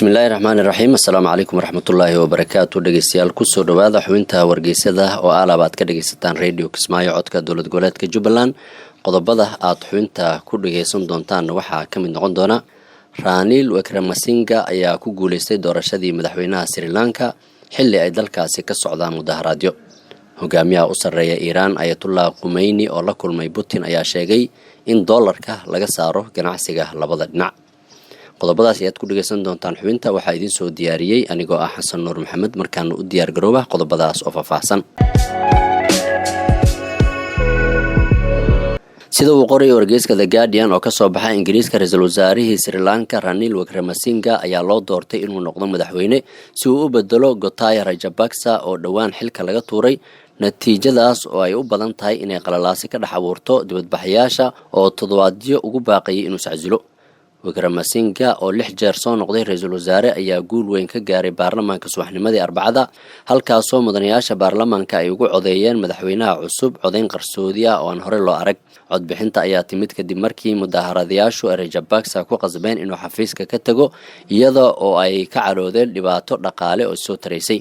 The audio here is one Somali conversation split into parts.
Bismillahirrahmanirrahim. Assalamu calaykum waraxmatullaahi wabarakaatu. Dhegeystayaal ku soo dhawaada xubinta wargeysada oo aad ka dhegeysataan Radio Kismaayo codka dowlad goboleedka Jubbaland. Qodobada aad xubinta ku dhegeysan doontaan waxaa ka mid noqon doona Ranil Wickremesinghe ayaa ku guuleystay doorashadii madaxweynaha Sri Lanka xilli ay dalkaasi ka socdaan mudaharaadyo. Hogaamiyaha u sarreeya Iran Ayatollah Khomeini oo la kulmay Putin ayaa sheegay in doolarka laga saaro ganacsiga labada dhinac. qodobadaas ayaad ku dhageysan doontaan xubinta waxaa idin soo diyaariyay anigoo ah Xasan Nuur Maxamed markaan u diyaar garooba qodobadaas oo faahfaahsan. sida uu qoray wargeyska The Guardian oo ka soo baxay Ingiriiska, ra'iisul wasaarihii Sri Lanka Ranil Wickremesinghe ayaa loo doortay inuu noqdo madaxweyne si uu u bedelo Gotabaya Rajapaksa oo dhawaan xilka laga tuuray. natiijadaas oo ay u badan tahay inay qalalaasi ka dhex abuurto dibadbaxayaasha oo toddobaadyo ugu baaqayay inuu iscasilo. Wickremesinghe oo 6 jeer soo noqday ra'iisul wasaare ayaa guul weyn ka gaaray baarlamaanka subaxnimadii Arbacada, halkaasoo mudanayaasha baarlamaanka ay ugu codeeyeen madaxweynaha cusub codeyn qarsoodi ah oo aan hore loo arag. Codbixinta ayaa timid kadib markii mudaharaadayaashu Rajapaksa ku qasbeen inuu xafiiska ka tago iyada oo ay ka caroodeen dhibaato dhaqaale oo soo taraysay.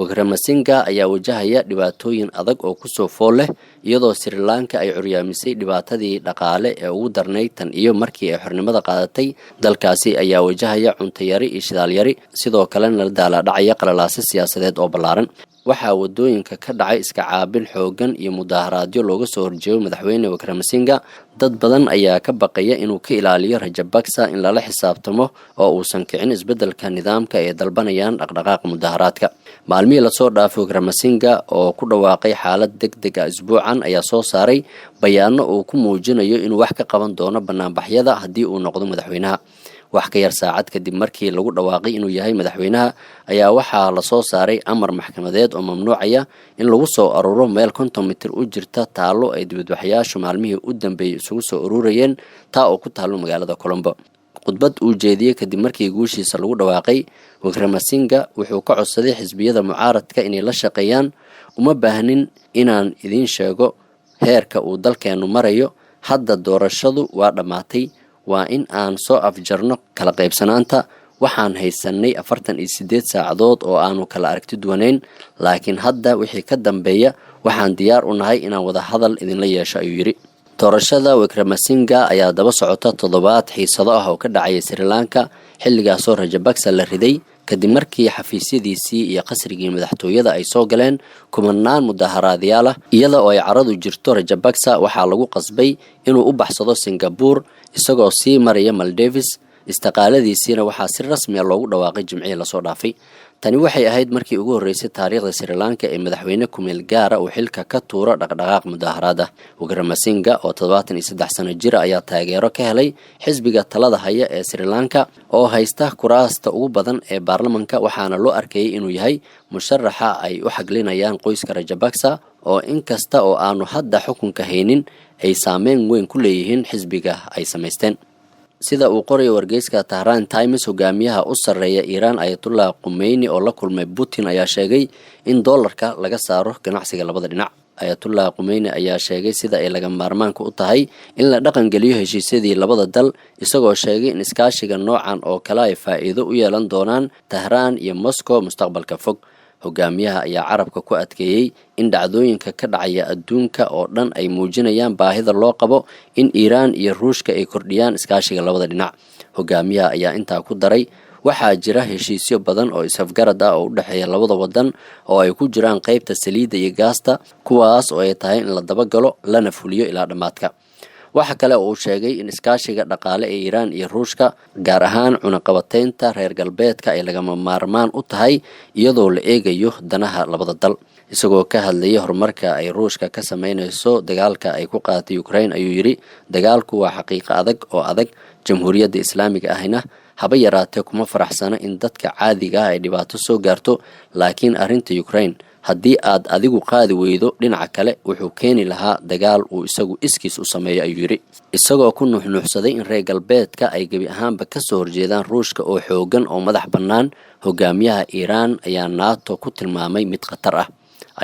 Wickremesinghe ayaa wajahaya dhibaatooyin adag oo ku soo fool leh iyadoo Sri Lanka ay curyaamisay dhibaatadii dhaqaale ee ugu darnayd tan iyo markii ay xornimada qaadatay. dalkaasi ayaa wajahaya cunto yari iyo shidaal yari, sidoo kalena la daala dhacaya qalalaase siyaasadeed oo ballaaran. waxaa wadooyinka ka dhacay iska caabin xoogan iyo mudaharaadyo looga soo horjeedo madaxweyne Wickremesinghe. dad badan ayaa ka baqaya inuu ka ilaaliyo Rajapaksa in lala xisaabtamo oo uusan kicin isbedelka nidaamka ee dalbanayaan dhaqdhaqaaqa mudaharaadka. maalmihii la soo dhaafay Wickremesinghe oo ku dhawaaqay xaalad degdeg ah isbuucan ayaa soo saaray bayaano uu ku muujinayo inuu wax ka qaban doono banaanbaxyada haddii uu noqdo madaxweynaha. wax ka yar saacad kadib markii lagu dhawaaqay inuu yahay madaxweynaha ayaa waxaa la soo saaray amar maxkamadeed oo mamnuucaya in lagu soo aruuro meel 50 mitir u jirta taalo ay dibadbaxayaashu maalmihii u dambeeyay isugu soo ururayeen taa oo ku taalo magaalada Colombo. khudbad uu jeediyay kadib markii guushiisa lagu dhawaaqay, Wickremesinghe wuxuu ka codsaday xisbiyada mucaaradka inay la shaqeeyaan. uma baahnin inaan idin sheego heerka uu dalkeenu marayo. hadda doorashadu waa dhamaatay. waa in aan soo afjarno kala qaybsanaanta. waxaan haysanay 48 saacadood oo aanu kala aragti duwanayn, laakiin hadda wixii ka dambeeya waxaan diyaar u nahay inaan wada hadal idinla yeesho, ayuu yiri. doorashada Wickremesinghe ayaa daba socota toddobaad xiisado ah oo ka dhacay Sri Lanka xilligaasoo Rajapaksa la riday kadib markii xafiisyadiisii iyo qasrigii madaxtooyada ay soo galeen kumanaan mudaharaadayaal ah. iyada oo ay caradu jirto, Rajapaksa waxaa lagu qasbay inuu u baxsado Singapore isagoo sii maraya Maldives. istaqaaladiisiina waxaa si rasmi ah loogu dhawaaqay Jimcihii la soo dhaafay. tani waxay ahayd markii ugu horeysay taariikhda Sri Lanka ee madaxweyne ku meel gaara uu xilka ka tuuro dhaqdhaqaaq mudaharaad ah. Wickremesinghe oo 73 sano jir ayaa taageero ka helay xisbiga talada haya ee Sri Lanka oo haysta kuraasta ugu badan ee baarlamaanka, waxaana loo arkayay inuu yahay musharaxa ay u xaglinayaan qoyska Rajapaksa oo inkasta oo aanu hadda xukunka haynin ay saameyn weyn ku leeyihiin xisbiga ay samaysteen. sida uu qorayo wargeyska Tehran Times, hogaamiyaha u sarreeya Iran Ayatollah Khomeini oo la kulmay Putin ayaa sheegay in doolarka laga saaro ganacsiga labada dhinac. Ayatollah Khomeini ayaa sheegay sida ay laga maarmaanka u tahay in la dhaqan geliyo heshiisyadii labada dal, isagoo sheegay in iskaashiga noocan oo kale ay faa'iido u yeelan doonaan Tehran iyo Moscow mustaqbalka fog. hogaamiyaha ayaa carabka ku adkeeyay in dhacdooyinka ka dhacaya adduunka oo dhan ay muujinayaan baahida loo qabo in Iran iyo Ruushka ay kordhiyaan iskaashiga labada dhinac. hogaamiyaha ayaa intaa ku daray, waxaa jira heshiisyo badan oo isafgarad ah oo u dhexeeya labada wadan oo ay ku jiraan qaybta saliidda iyo gaasta, kuwaas oo ay tahay in la dabagalo lana fuliyo ilaa dhamaadka. waxa kale oo uu sheegay in iskaashiga dhaqaale ee Iran iyo Ruushka, gaar ahaan cunaqabataynta reer galbeedka, ay lagama maarmaan u tahay iyadoo la eegayo danaha labada dal. isagoo ka hadlayay horumarka ay Ruushka ka sameynayso dagaalka ay ku qaadatay Ukraine ayuu yiri, dagaalku waa xaqiiqo adag. Jamhuuriyadda Islaamiga ahina haba yaraatee kuma faraxsana in dadka caadiga ah ay dhibaato soo gaarto, laakiin arrinta Ukraine haddii aad adigu qaadi weydo dhinaca kale wuxuu keeni lahaa dagaal uu isagu iskiis u sameeyo, ayuu yiri. isagoo ku nuuxnuuxsaday in reer galbeedka ay gebi ahaanba ka soo horjeedaan Ruushka oo xoogan oo madax bannaan, hogaamiyaha Iran ayaa NATO ku tilmaamay mid khatar ah.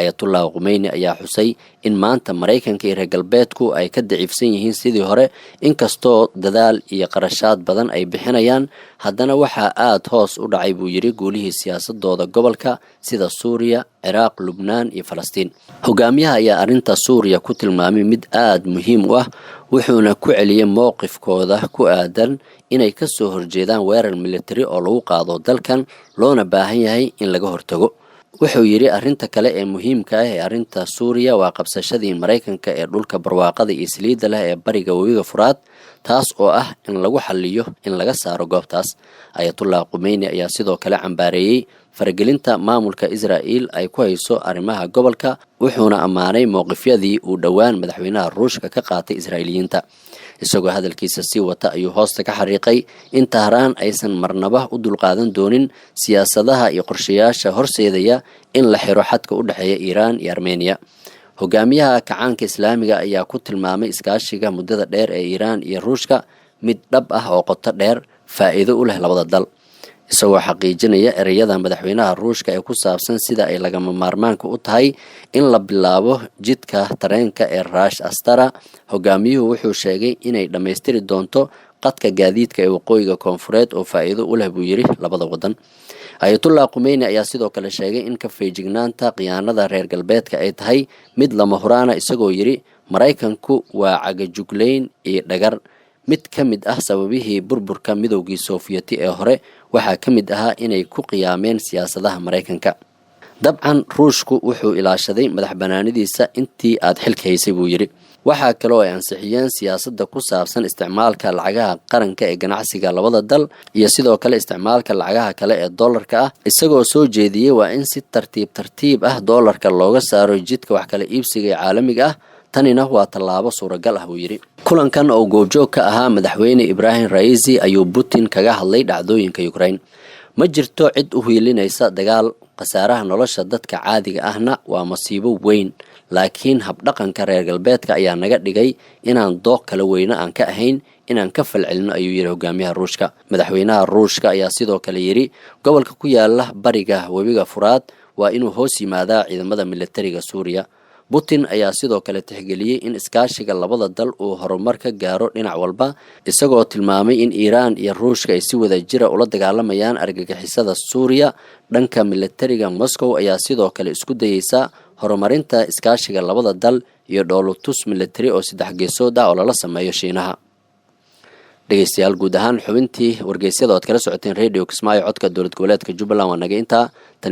ayatullah Khomeini ayaa xusay in maanta Mareykanka iyo reer galbeedku ay ka daciifsan yihiin sidii hore inkastoo dadaal iyo qarashaad badan ay bixinayaan haddana waxaa aad hoos u dhacay buu yiri guulihii siyaasadooda gobolka sida Suuriya, Ciraaq, Lubnaan iyo Falastiin. Hogaamiyaha ayaa arrinta Suuriya ku tilmaamay mid aad muhiim u ah wuxuuna ku celiyay mowqifkooda ku aadan inay ka soo horjeedaan weerar military oo lagu qaado dalkan loona baahan yahay in laga hortago. wuxuu yiri arrinta kale ee muhiimka ah ee arrinta Suuriya waa qabsashadii Mareykanka ee dhulka barwaaqada iyo saliidda leh ee bariga webiga Furaad taas oo ah in lagu xalliyo in laga saaro goobtaas. Ayatullah Khomeini ayaa sidoo kale cambaareeyay faragelinta maamulka Israa'iil ay ku hayso arrimaha gobolka wuxuuna ammaanay mowqifyadii uu dhawaan madaxweynaha Ruushka ka qaatay Israa'iiliyiinta. isagoo hadalkiisa sii wata ayuu hoosta ka xariiqay in Tahraan aysan marnaba u dulqaadan doonin siyaasadaha iyo qorshayaasha horseedaya in la xiro xadka u dhaxeeya Iiraan iyo Armenia. Hogaamiyaha kacaanka Islaamiga ayaa ku tilmaamay iskaashiga muddada dheer ee Iiraan iyo Ruushka mid dhab ah oo qoto dheer faa'iido u leh labada dal. isagoo xaqiijinaya ereyada madaxweynaha Ruushka ee ku saabsan sida ay lagama maarmaanka u tahay in la bilaabo jidka tareenka ee Rash Astara. Hogaamiyuhu wuxuu sheegay inay dhameystiri doonto qadka gaadiidka ee waqooyiga koonfureed oo faa'iido u leh buu yiri labada wadan. Ayatullah Khomeini ayaa sidoo kale sheegay in ka feejignaanta khiyaanada reer galbeedka ay tahay mid lama huraan isagoo yiri Mareykanku waa cagajugleyn iyo dhagar. mid ka mid ah sababihii burburka midowgii Sovieti ee hore waxaa ka mid ahaa inay ku qiyaameen siyaasadaha Mareykanka. dabcan Ruushku wuxuu ilaashaday madaxbanaanidiisa intii aad xilka haysay buu yiri. waxaa kale oo ay ansixiyeen siyaasadda ku saabsan isticmaalka lacagaha qaranka ee ganacsiga labada dal iyo sidoo kale isticmaalka lacagaha kale ee dollarka ah isagoo soo jeediyay waa in si tartiib ah dollarka looga saaro jidka wax kala iibsiga ee caalamiga ah. tanina waa tallaabo suuragal ah buu yiri. kulankan oo goobjoog ka ahaa madaxweyne Ibrahim Raisi ayuu Putin kaga hadlay dhacdooyinka Ukraine. ma jirto cid u hiilinaysa dagaal qasaaraha nolosha dadka caadiga ahna waa masiibo weyn laakiin habdhaqanka reer galbeedka ayaa naga dhigay inaan dooq kala weyna aan ka ahayn inaan ka falcelino ayuu yiri hogaamiyaha Ruushka. madaxweynaha Ruushka ayaa sidoo kale yiri gobolka ku yaala bariga webiga Furaad waa inuu hoos yimaadaa ciidamada militariga Suuriya. Putin ayaa sidoo kale tixgeliyay in iskaashiga labada dal uu horumar ka gaaro dhinac walba isagoo tilmaamay in Iiraan iyo Ruushka ay si wada jira ula dagaalamayaan argagixisada Suuriya. dhanka militariga Moscow ayaa sidoo kale isku dayaysa horumarinta iskaashiga labada dal iyo dhoolatus military oo saddex geesood ah oo lala sameeyo Shiinaha. dhegeystayaal guud ahaan xubintii wargeysyada oo kala socoteen Radio Kismaayo codka dowlad goboleedka Jubbaland waa naga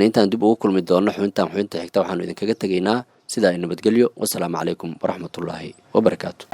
intaan dib ugu kulmi doono xubinta xigta waxaanu idinkaga tageynaa sida ay nabadgelyo. wassalaamu calaykum waraxmatullaahi wabarakaatu.